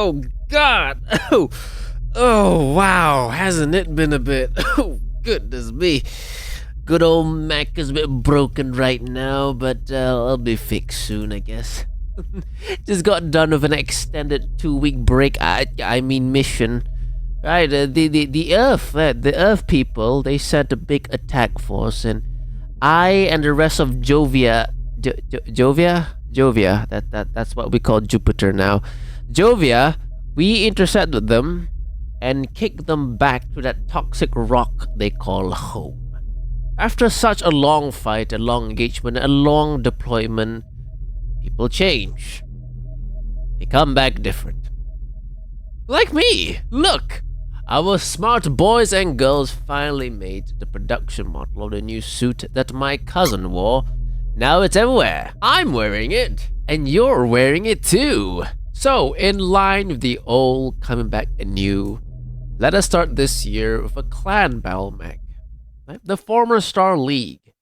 Oh, God! Oh, wow! Hasn't it been a bit? Oh, goodness me. Good old Mac is a bit broken right now, but I'll be fixed soon, I guess. Just got done with an extended 2-week break. I mean mission. Right, the Earth people, they sent a big attack force, and I and the rest of Jovia. That's what we call Jupiter now. Jovia, we intercepted them and kicked them back to that toxic rock they call home. After such a long fight, a long engagement, a long deployment, people change. They come back different. Like me! Look! Our smart boys and girls finally made the production model of the new suit that my cousin wore. Now it's everywhere. I'm wearing it, and you're wearing it too. So, in line with the old coming back anew, let us start this year with a clan battle mech. The former Star League,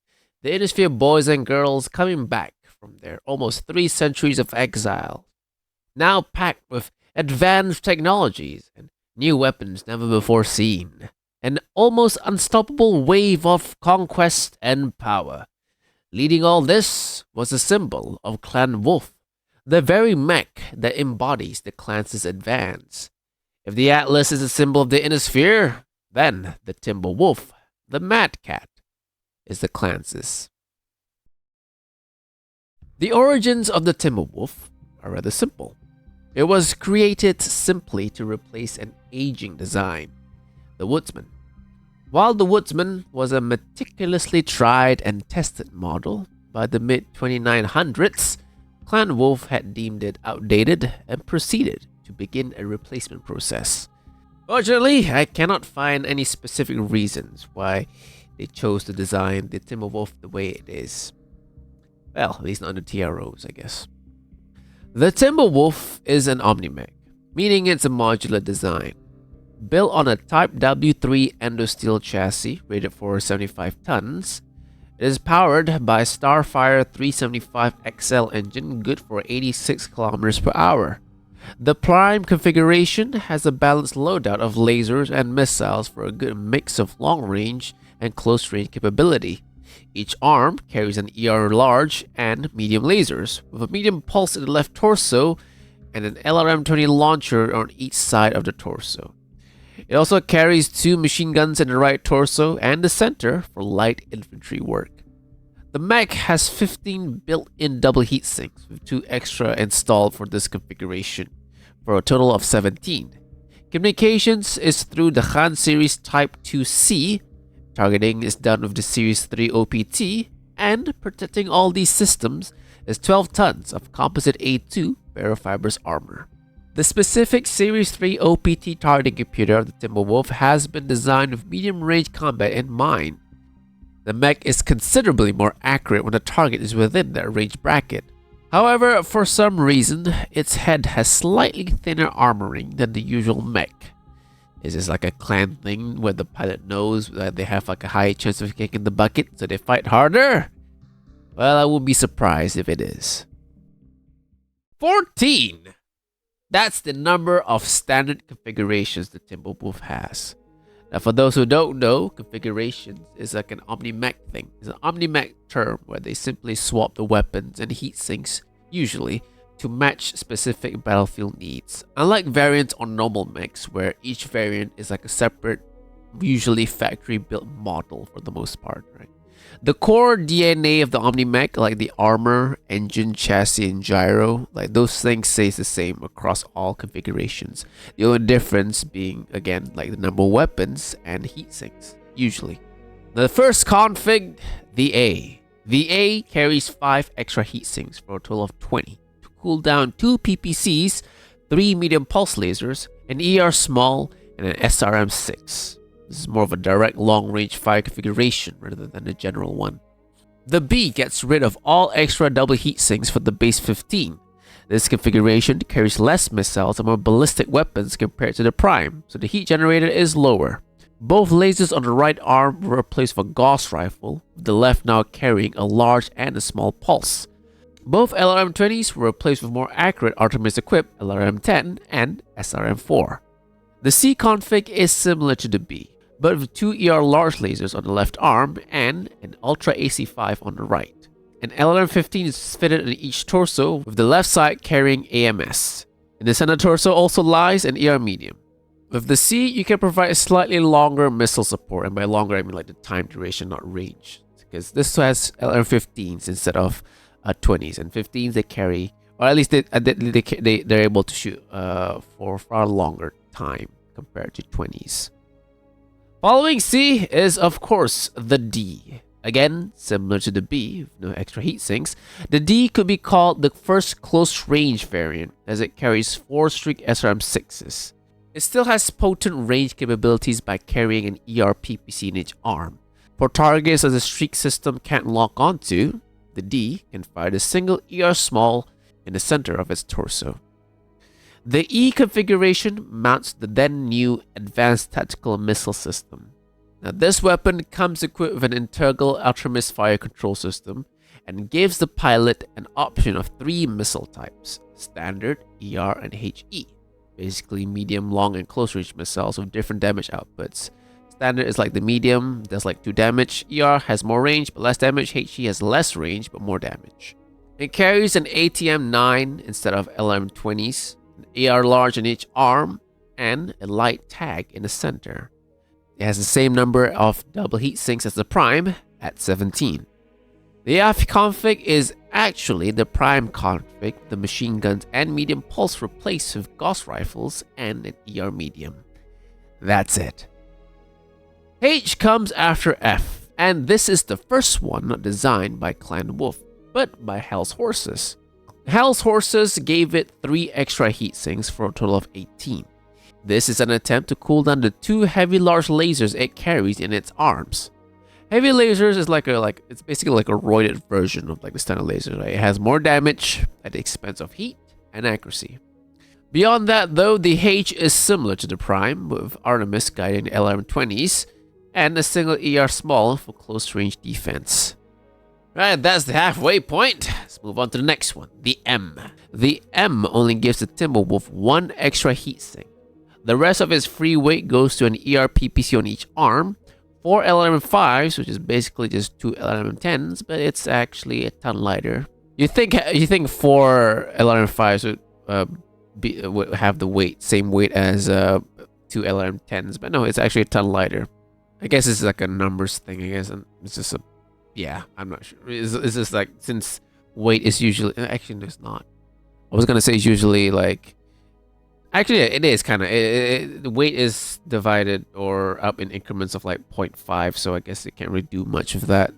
the Innisphere boys and girls coming back from their almost 3 centuries of exile, now packed with advanced technologies and new weapons never before seen. An almost unstoppable wave of conquest and power. Leading all this was a symbol of Clan Wolf, the very mech that embodies the clan's advance. If the Atlas is a symbol of the Innisphere, then the Timber Wolf, the Mad Cat, is the clan's. The origins of the Timber Wolf are rather simple. It was created simply to replace an aging design, the Woodsman. While the Woodsman was a meticulously tried and tested model, by the mid-2900s, Clan Wolf had deemed it outdated and proceeded to begin a replacement process. Fortunately, I cannot find any specific reasons why they chose to design the Timber Wolf the way it is. Well, at least not the TROs, I guess. The Timber Wolf is an omni-mech, meaning it's a modular design. Built on a Type W3 endosteel chassis rated for 75 tons, it is powered by a Starfire 375 XL engine good for 86 km per hour. The Prime configuration has a balanced loadout of lasers and missiles for a good mix of long-range and close-range capability. Each arm carries an ER large and medium lasers, with a medium pulse in the left torso and an LRM-20 launcher on each side of the torso. It also carries 2 machine guns in the right torso and the center for light infantry work. The mech has 15 built-in double heat sinks, with 2 extra installed for this configuration, for a total of 17. Communications is through the Han Series Type 2C. Targeting is done with the Series 3 OPT, and protecting all these systems is 12 tons of composite A2 ferrofibers armor. The specific Series 3 OPT targeting computer of the Timberwolf has been designed with medium-range combat in mind. The mech is considerably more accurate when the target is within that range bracket. However, for some reason, its head has slightly thinner armoring than the usual mech. Is this like a clan thing where the pilot knows that they have like a high chance of kicking the bucket, so they fight harder? Well, I wouldn't be surprised if it is. 14! That's the number of standard configurations the Timberwolf has. Now, for those who don't know, configurations is like an omni-mech thing. It's an omni-mech term where they simply swap the weapons and heat sinks, usually, to match specific battlefield needs. Unlike variants on normal mechs, where each variant is like a separate, usually factory-built model for the most part, right? The core DNA of the Omni-Mech, like the armor, engine, chassis, and gyro, like those things stays the same across all configurations. The only difference being, again, like the number of weapons and heat sinks, usually. The first config, the A. The A carries 5 extra heat sinks for a total of 20 to cool down 2 PPCs, 3 medium pulse lasers, an ER small, and an SRM-6. This is more of a direct long-range fire configuration rather than a general one. The B gets rid of all extra double heat sinks for the base 15. This configuration carries less missiles and more ballistic weapons compared to the Prime, so the heat generator is lower. Both lasers on the right arm were replaced with a Gauss rifle, with the left now carrying a large and a small pulse. Both LRM-20s were replaced with more accurate Artemis-equipped LRM-10 and SRM-4. The C config is similar to the B, but with two ER large lasers on the left arm and an Ultra AC-5 on the right. An LRM-15 is fitted in each torso, with the left side carrying AMS. In the center torso also lies an ER medium. With the C, you can provide a slightly longer missile support, and by longer I mean like the time duration, not range. Because this has LRM-15s instead of 20s, and 15s they carry, or at least they're able to shoot for far longer time compared to 20s. Following C is of course the D. Again, similar to the B, with no extra heat sinks, the D could be called the first close-range variant, as it carries 4 Streak SRM-6s. It still has potent range capabilities by carrying an ER PPC in each arm. For targets that the Streak system can't lock onto, the D can fire the single ER small in the center of its torso. The E configuration mounts the then new Advanced Tactical Missile System. Now, this weapon comes equipped with an integral Artemis fire control system and gives the pilot an option of 3 missile types: Standard, ER, and HE. Basically medium, long, and close-range missiles with different damage outputs. Standard is like the medium, does like 2 damage. ER has more range but less damage. HE has less range but more damage. It carries an ATM-9 instead of LRM-20s, an AR large in each arm, and a light tag in the center. It has the same number of double heat sinks as the Prime at 17. The AF config is actually the Prime config, the machine guns and medium pulse replaced with Gauss rifles and an ER medium. That's it. H comes after F, and this is the first one not designed by Clan Wolf, but by Hell's Horses. Hell's Horses gave it 3 extra heat sinks for a total of 18. This is an attempt to cool down the 2 heavy large lasers it carries in its arms. Heavy lasers is it's basically like a roided version of like the standard laser. Right? It has more damage at the expense of heat and accuracy. Beyond that though, the H is similar to the Prime, with Artemis guiding the LRM-20s and a single ER small for close range defense. Right, that's the halfway point. Let's move on to the next one, the M. The M only gives the Timberwolf 1 extra heat sink. The rest of its free weight goes to an ER PPC on each arm, 4 LRM-5s, which is basically just 2 LRM-10s, but it's actually a ton lighter. You think 4 LRM-5s would have the same weight as 2 LRM-10s, but no, it's actually a ton lighter. I guess it's like a numbers thing. I guess, and it's just I'm not sure. It's just like, since weight is usually, actually it's not. I was gonna say it's usually like. Actually, it is kind of. The weight is divided or up in increments of like 0.5, so I guess it can't really do much of that.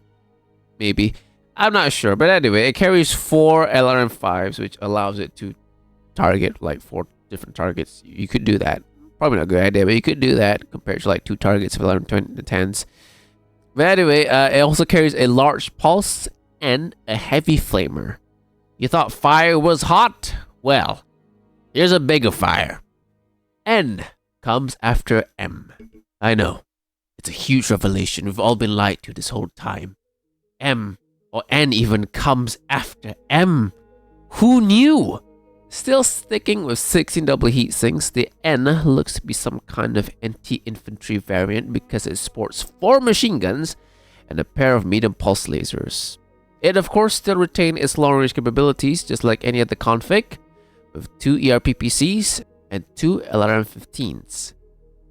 Maybe. I'm not sure. But anyway, it carries 4 LRM-5s, which allows it to target like 4 different targets. You could do that. Probably not a good idea, but you could do that compared to like 2 targets of LRM-10s. But anyway, it also carries a large pulse and a heavy flamer. You thought fire was hot? Well, here's a bigger fire. N comes after M. I know, it's a huge revelation. We've all been lied to this whole time. M, or N even, comes after M. Who knew? Still sticking with 16 double heat sinks, the N looks to be some kind of anti-infantry variant because it sports 4 machine guns and a pair of medium pulse lasers. It of course still retains its long range capabilities just like any other config, with 2 ERPPCs and 2 LRM-15s.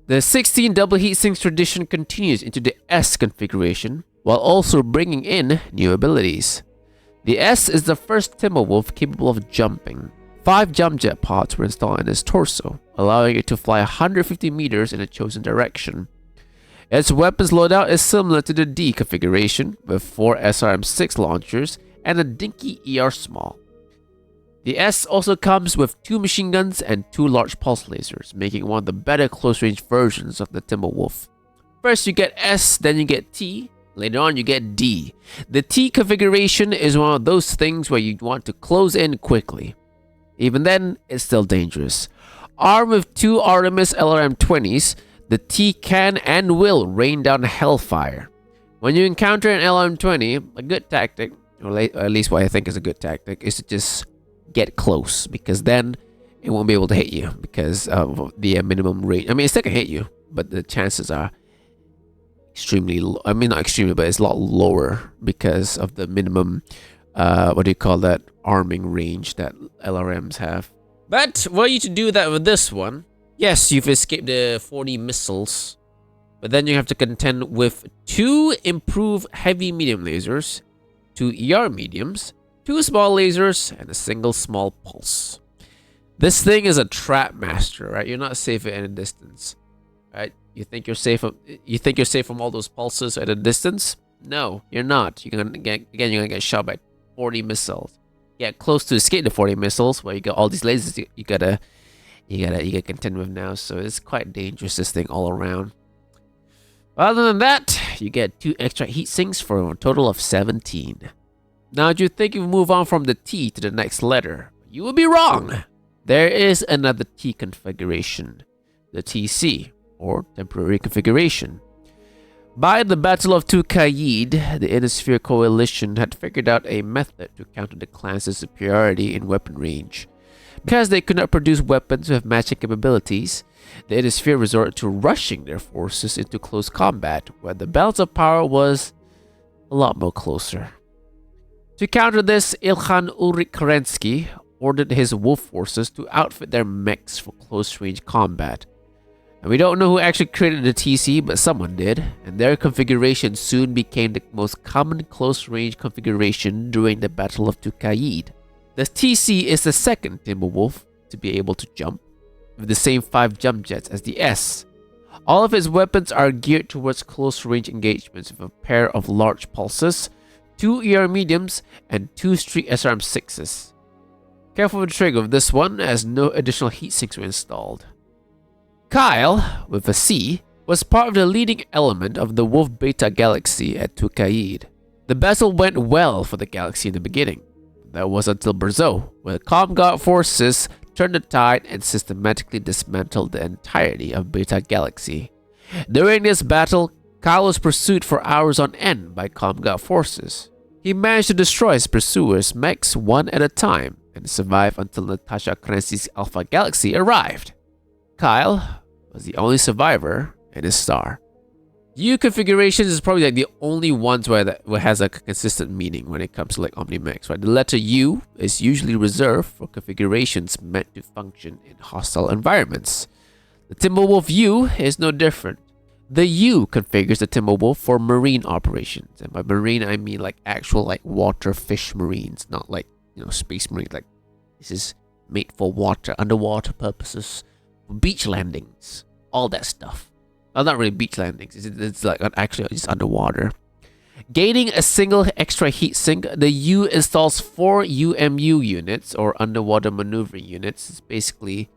The 16 double heat sinks tradition continues into the S configuration, while also bringing in new abilities. The S is the first Timberwolf capable of jumping. 5 jump jet pods were installed in its torso, allowing it to fly 150 meters in a chosen direction. Its weapons loadout is similar to the D configuration, with 4 SRM-6 launchers and a dinky ER small. The S also comes with 2 machine guns and 2 large pulse lasers, making one of the better close-range versions of the Timberwolf. First you get S, then you get T, later on you get D. The T configuration is one of those things where you want to close in quickly. Even then, it's still dangerous. Armed with 2 Artemis LRM-20s, the T can and will rain down hellfire. When you encounter an LRM-20, a good tactic, or at least what I think is a good tactic, is to just get close, because then it won't be able to hit you because of the minimum range. I mean, it still can hit you, but the chances are extremely low. I mean, not extremely, but it's a lot lower because of the minimum, what do you call that, arming range that LRMs have. But were you to do that with this one, yes, you've escaped the 40 missiles, but then you have to contend with 2 improved heavy medium lasers, 2 ER mediums, 2 small lasers, and a single small pulse. This thing is a trap master, right? You're not safe at any distance, right? You think you're safe from all those pulses at a distance? No, you're not. You're gonna get shot by 40 missiles. Get close to escape the 40 missiles, where you got all these lasers you gotta contend with now. So it's quite dangerous, this thing, all around. Other than that, you get 2 extra heat sinks for a total of 17. Now, if you think you move on from the T to the next letter, you would be wrong. There is another T configuration, the TC, or Temporary Configuration. By the Battle of Tukaid, the Inosphere Coalition had figured out a method to counter the clan's superiority in weapon range. Because they could not produce weapons with matching capabilities, the Inosphere resorted to rushing their forces into close combat, where the balance of power was a lot more closer. To counter this, Ilkhan Ulrich Kerensky ordered his wolf forces to outfit their mechs for close-range combat. And we don't know who actually created the TC, but someone did, and their configuration soon became the most common close-range configuration during the Battle of Tukaid. The TC is the second Timberwolf to be able to jump, with the same 5 jump jets as the S. All of its weapons are geared towards close-range engagements with a pair of large pulses, 2 ER mediums, and 2 street SRM-6s. Careful with the trigger of this one, as no additional heat sinks were installed. Kyle, with a C, was part of the leading element of the Wolf Beta Galaxy at Tukaid. The battle went well for the galaxy in the beginning. That was until Berzo, where the Comgod forces turned the tide and systematically dismantled the entirety of Beta Galaxy. During this battle, Kyle was pursued for hours on end by Comgod forces. He managed to destroy his pursuers' mechs one at a time and survive until Natasha Kerensky's Alpha Galaxy arrived. Kyle was the only survivor in his star. U configurations is probably like the only ones where has a consistent meaning when it comes to like Omnimex, right? The letter U is usually reserved for configurations meant to function in hostile environments. The Timberwolf U is no different. The U configures the Timberwolf for marine operations, and by marine I mean like actual like water fish marines, not like, you know, space marines. Like, this is made for water, underwater purposes, for beach landings, all that stuff. Well, not really beach landings, it's like actually just underwater. Gaining a single extra heat sink, the U installs 4 UMU units, or underwater maneuvering units. It's basically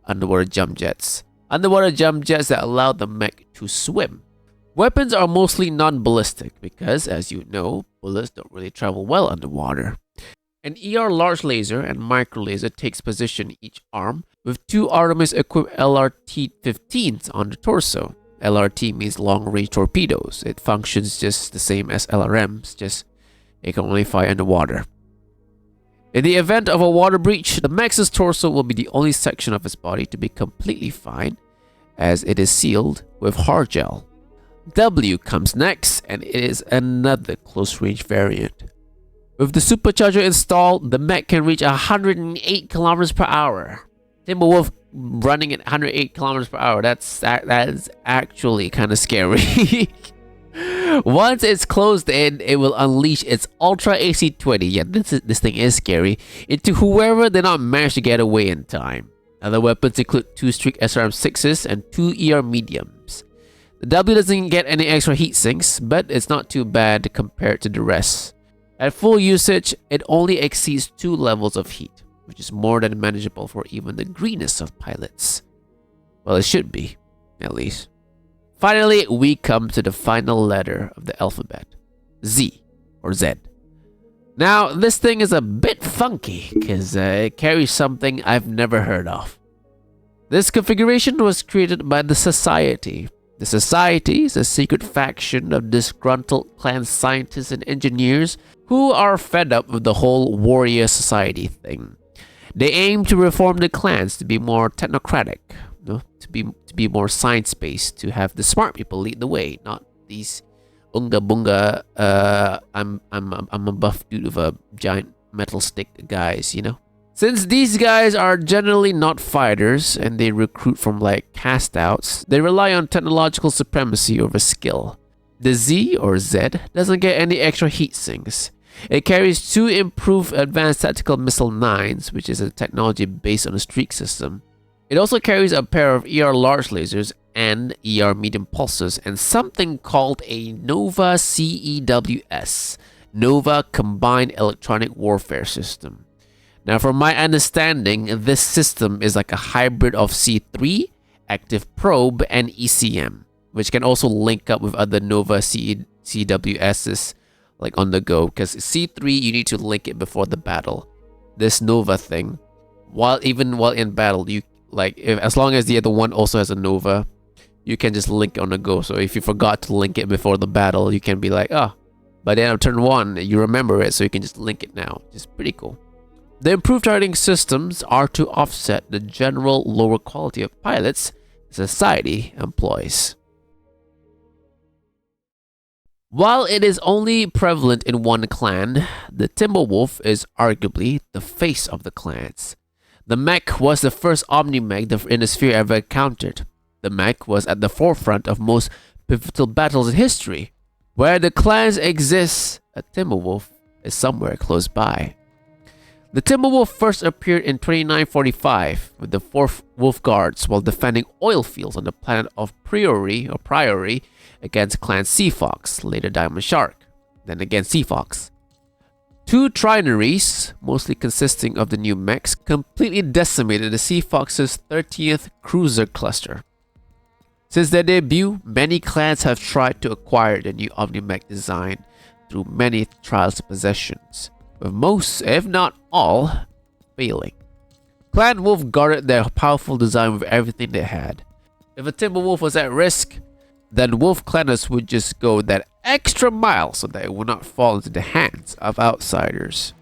underwater jump jets. Underwater jump jets that allow the mech to swim. Weapons are mostly non-ballistic because, as you know, bullets don't really travel well underwater. An ER large laser and micro laser takes position in each arm, with 2 Artemis-equipped LRT-15s on the torso. LRT means long-range torpedoes. It functions just the same as LRMs, just it can only fire underwater. In the event of a water breach, the mech's torso will be the only section of its body to be completely fine, as it is sealed with hard gel. W comes next, and it is another close-range variant. With the supercharger installed, the mech can reach 108 kilometers per hour. Timberwolf running at 108 kilometers per hour, that is actually kind of scary. Once it's closed in, it will unleash its Ultra AC-20, yeah, this thing is scary, into whoever did not manage to get away in time. Other weapons include 2 Streak SRM-6s and 2 ER mediums. The W doesn't get any extra heat sinks, but it's not too bad compared to the rest. At full usage, it only exceeds 2 levels of heat, which is more than manageable for even the greenest of pilots. Well, it should be, at least. Finally, we come to the final letter of the alphabet, Z, or Z. Now, this thing is a bit funky, because it carries something I've never heard of. This configuration was created by the Society, The Society is a secret faction of disgruntled clan scientists and engineers who are fed up with the whole warrior society thing. They aim to reform the clans to be more technocratic, to be more science-based, to have the smart people lead the way, not these unga bunga. I'm a buff dude with a giant metal stick guys, Since these guys are generally not fighters and they recruit from like cast-outs, they rely on technological supremacy over skill. The Z or Z doesn't get any extra heat sinks. It carries 2 improved Advanced Tactical Missile 9s, which is a technology based on a streak system. It also carries a pair of ER large lasers and ER medium pulsers and something called a Nova CEWS, Nova Combined Electronic Warfare System. Now, from my understanding, this system is like a hybrid of C3, Active Probe, and ECM, which can also link up with other Nova CWSs like on the go, because C3 you need to link it before the battle. This Nova thing, while in battle, you as long as the other one also has a Nova, you can just link it on the go. So if you forgot to link it before the battle, you can be like, by the end of turn 1, you remember it, so you can just link it now. It's pretty cool. The improved targeting systems are to offset the general lower quality of pilots society employs. While it is only prevalent in one clan, the Timberwolf is arguably the face of the clans. The mech was the first Omni-Mech the Innisphere ever encountered. The mech was at the forefront of most pivotal battles in history. Where the clans exist, a Timberwolf is somewhere close by. The Timberwolf first appeared in 2945 with the 4th Wolf Guards while defending oil fields on the planet of Priory against Clan Seafox, later Diamond Shark, then again Seafox. 2 trinaries, mostly consisting of the new mechs, completely decimated the Seafox's 30th cruiser cluster. Since their debut, many clans have tried to acquire the new Omni-Mech design through many trials and possessions, with most, if not all, failing. Clan Wolf guarded their powerful design with everything they had. If a Timberwolf was at risk, then Wolf Clanners would just go that extra mile so that it would not fall into the hands of outsiders.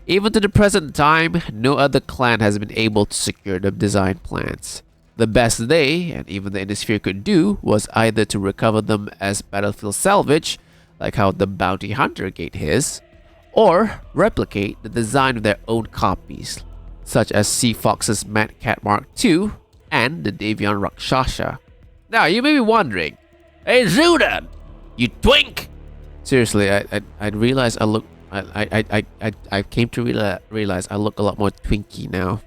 Even to the present time, no other clan has been able to secure the design plans. The best they, and even the Innisphere, could do was either to recover them as battlefield salvage, like how the Bounty Hunter gained his, or replicate the design of their own copies, such as Seafox's Mad Cat Mark II and the Davion Rakshasha. Now, you may be wondering, hey Zudan, you twink! Seriously, I realized I look, I came to realize I look a lot more twinky now.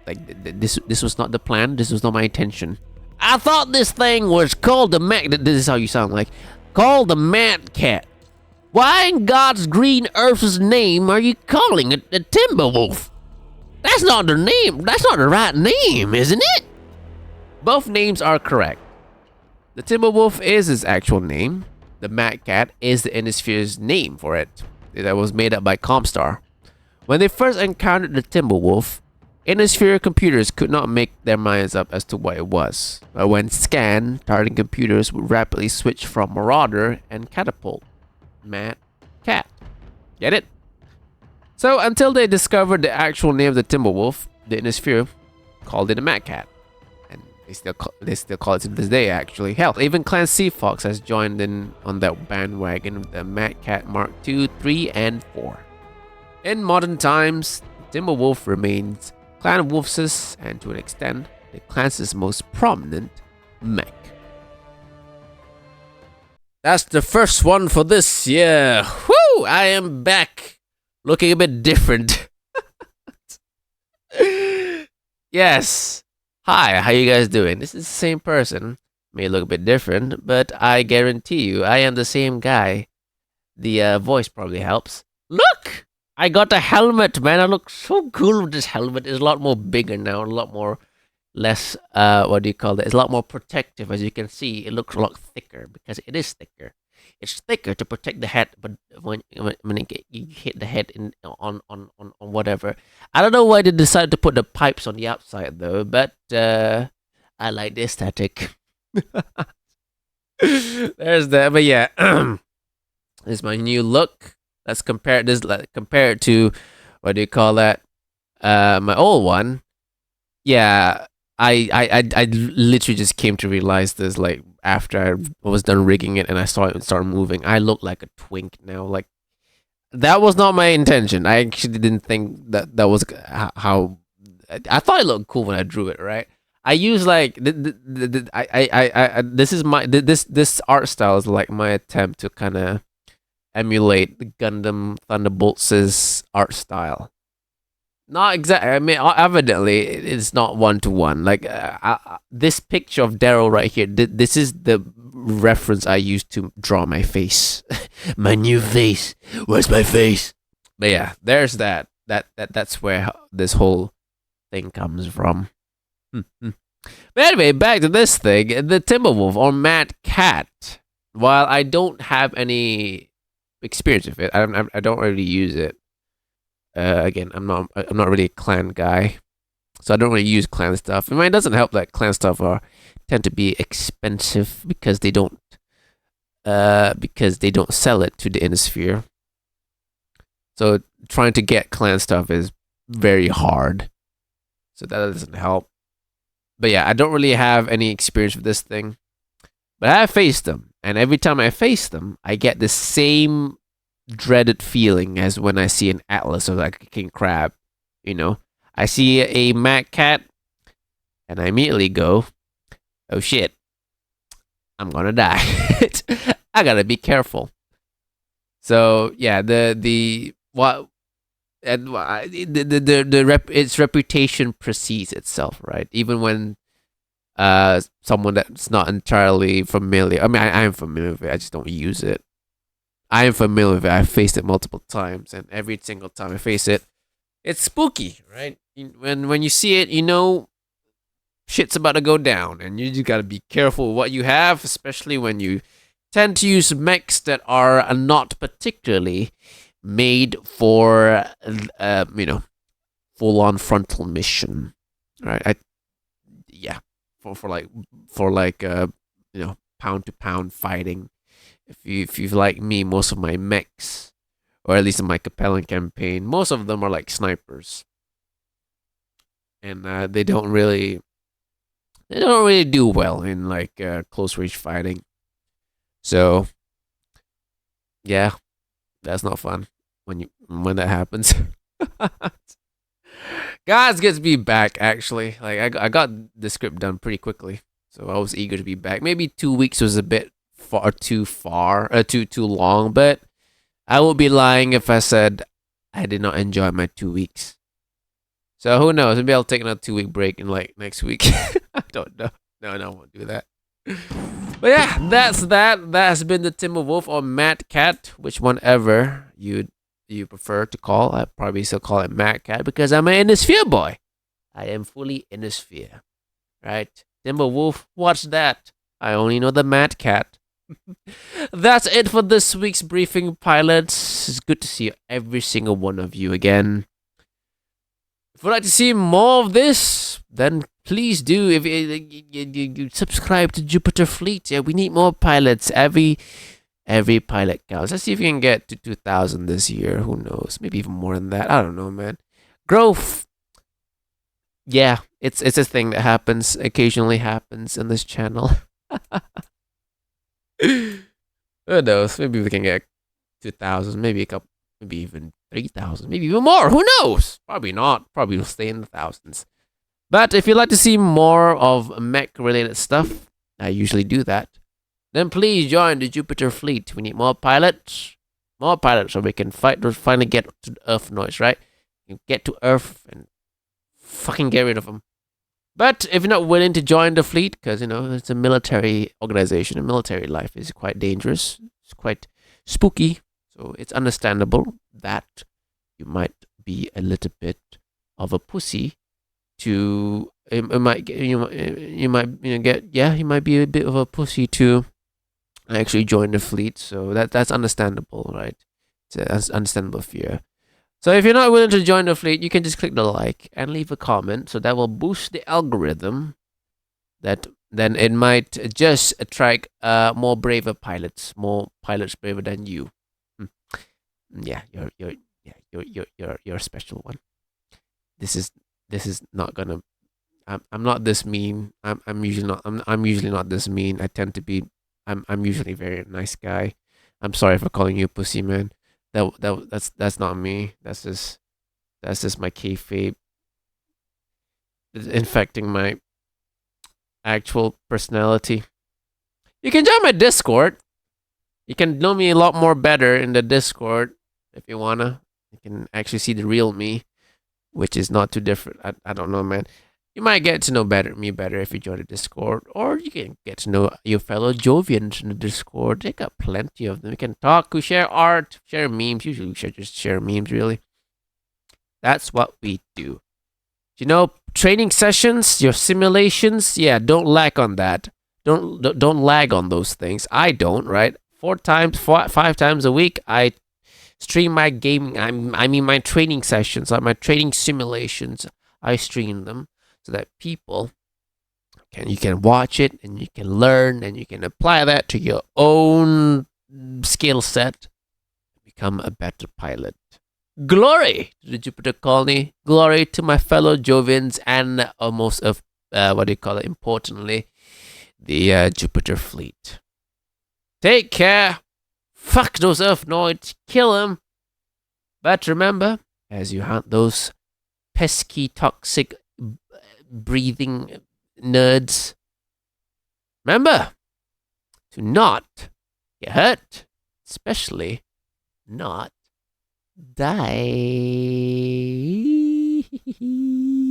Like, this was not the plan, this was not my intention. I thought this thing was called the this is how you sound like, called the Mad Cat. Why in God's green earth's name are you calling it the Timberwolf? That's not the name, that's not the right name, isn't it? Both names are correct. The Timberwolf is his actual name. The Mad Cat is the Innisphere's name for it. That was made up by Comstar. When they first encountered the Timberwolf, Innisphere computers could not make their minds up as to what it was. But when scanned, targeting computers would rapidly switch from Marauder and Catapult. Mad Cat. Get it? So until they discovered the actual name of the Timberwolf, the Innisphere called it a Mad Cat. They still call it to this day, actually. Hell, even Clan Seafox has joined in on that bandwagon with the Mad Cat Mark II, 3, and 4. In modern times, Timberwolf remains Clan Wolf's, and to an extent, the clan's most prominent mech. That's the first one for this year. Woo! I am back, looking a bit different. Yes. Hi, how you guys doing? This is the same person. May look a bit different, but I guarantee you, I am the same guy. The voice probably helps. Look! I got a helmet, man. I look so cool with this helmet. It's a lot more bigger now, a lot more less, what do you call it? It's a lot more protective. As you can see, it looks a lot thicker because it is thicker. It's thicker to protect the head, but when you hit the head on whatever. I don't know why they decided to put the pipes on the outside though, but I like the aesthetic. There's that. But yeah, this is my new look. Let's compare this. Compare it to what do you call that? My old one. Yeah, I literally just came to realize this like after I was done rigging it and I saw it start moving. I look like a twink now. Like that was not my intention. I actually didn't think that that was how. I thought it looked cool when I drew it. Right. I use like this is my this art style is like my attempt to kind of emulate the Gundam Thunderbolts' art style. Not exactly. I mean, evidently, it's not one to one. Like this picture of Daryl right here. This is the reference I used to draw my face, my new face. Where's my face? But yeah, there's that. That's where this whole thing comes from. But anyway, back to this thing. The Timberwolf or Mad Cat. While I don't have any experience with it, I don't really use it. Again, I'm not really a clan guy, so I don't really use clan stuff. I mean, it doesn't help that clan stuff tend to be expensive because they don't sell it to the Innisphere. So trying to get clan stuff is very hard. So that doesn't help. But yeah, I don't really have any experience with this thing. But I have faced them, and every time I face them, I get the same dreaded feeling as when I see an Atlas or like a king crab. You know, I see a Mad Cat, and I immediately go, "Oh shit, I'm gonna die." I gotta be careful. So yeah, the what and its reputation precedes itself, right? Even when someone that's not entirely familiar. I mean, I am familiar with it. I just don't use it. I am familiar with it. I've faced it multiple times, and every single time I face it, it's spooky, right? When you see it, you know shit's about to go down, and you just gotta be careful with what you have, especially when you tend to use mechs that are not particularly made for, full on frontal mission, right? Yeah, for like pound to pound fighting. If you like me, most of my mechs, or at least in my Capellan campaign, most of them are like snipers, and they don't really do well in like close range fighting. So yeah, that's not fun when that happens. Guys, good to be back. Actually, like I got the script done pretty quickly, so I was eager to be back. Maybe 2 weeks was a bit too long, but I would be lying if I said I did not enjoy my 2 weeks. So who knows? Maybe I'll take another 2 week break in like next week. I don't know. No, I won't do that. But yeah, that's that. That has been the Timberwolf or Mad Cat, which one ever you prefer to call. I probably still call it Mad Cat because I'm an Innisphere boy. I am fully Innisphere, right? Timberwolf, what's that? I only know the Mad Cat. That's it for this week's briefing, pilots. It's good to see every single one of you again. If you'd like to see more of this, then please do. If you subscribe to Jupiter Fleet, yeah, we need more pilots. Every pilot counts. Let's see if we can get to 2,000 this year. Who knows? Maybe even more than that. I don't know, man. Growth. Yeah, it's a thing that happens. Occasionally happens in this channel. Who knows? Maybe we can get 2,000. Maybe a couple. Maybe even 3,000. Maybe even more. Who knows? Probably not. Probably will stay in the thousands. But if you'd like to see more of mech-related stuff, I usually do that, then please join the Jupiter Fleet. We need more pilots. More pilots so we can finally get to Earth noise, right? You get to Earth and fucking get rid of them. But if you're not willing to join the fleet, because, it's a military organization, and military life is quite dangerous. It's quite spooky. So it's understandable that you might be a little bit of a pussy to you might be a bit of a pussy to actually join the fleet. So that's understandable, right? That's understandable fear. So if you're not willing to join the fleet, you can just click the like and leave a comment. So that will boost the algorithm that then it might just attract more braver pilots, more pilots braver than you. Hmm. Yeah, you're a special one. This is this is not gonna. I'm not this mean. I'm usually not. I'm usually not this mean. I tend to be. I'm usually a very nice guy. I'm sorry for calling you a pussy, man. That's not me. That's just my kayfabe. It's infecting my actual personality. You can join my Discord. You can know me a lot more better in the Discord if you wanna. You can actually see the real me, which is not too different. I don't know, man. You might get to know me better if you join the Discord, or you can get to know your fellow Jovians in the Discord. They got plenty of them. We can talk, we share art, share memes. Usually we should just share memes, really. That's what we do. Training sessions, your simulations, yeah, don't lag on that. Don't lag on those things. I don't, right? 5 times a week, I stream my gaming. I mean my training sessions, like my training simulations. I stream them so that people you can watch it and you can learn and you can apply that to your own skill set. Become a better pilot. Glory to the Jupiter colony. Glory to my fellow Jovians and almost of importantly, the Jupiter fleet. Take care. Fuck those Earthnoids. Kill them. But remember, as you hunt those pesky, toxic, breathing nerds, remember to not get hurt, especially not die.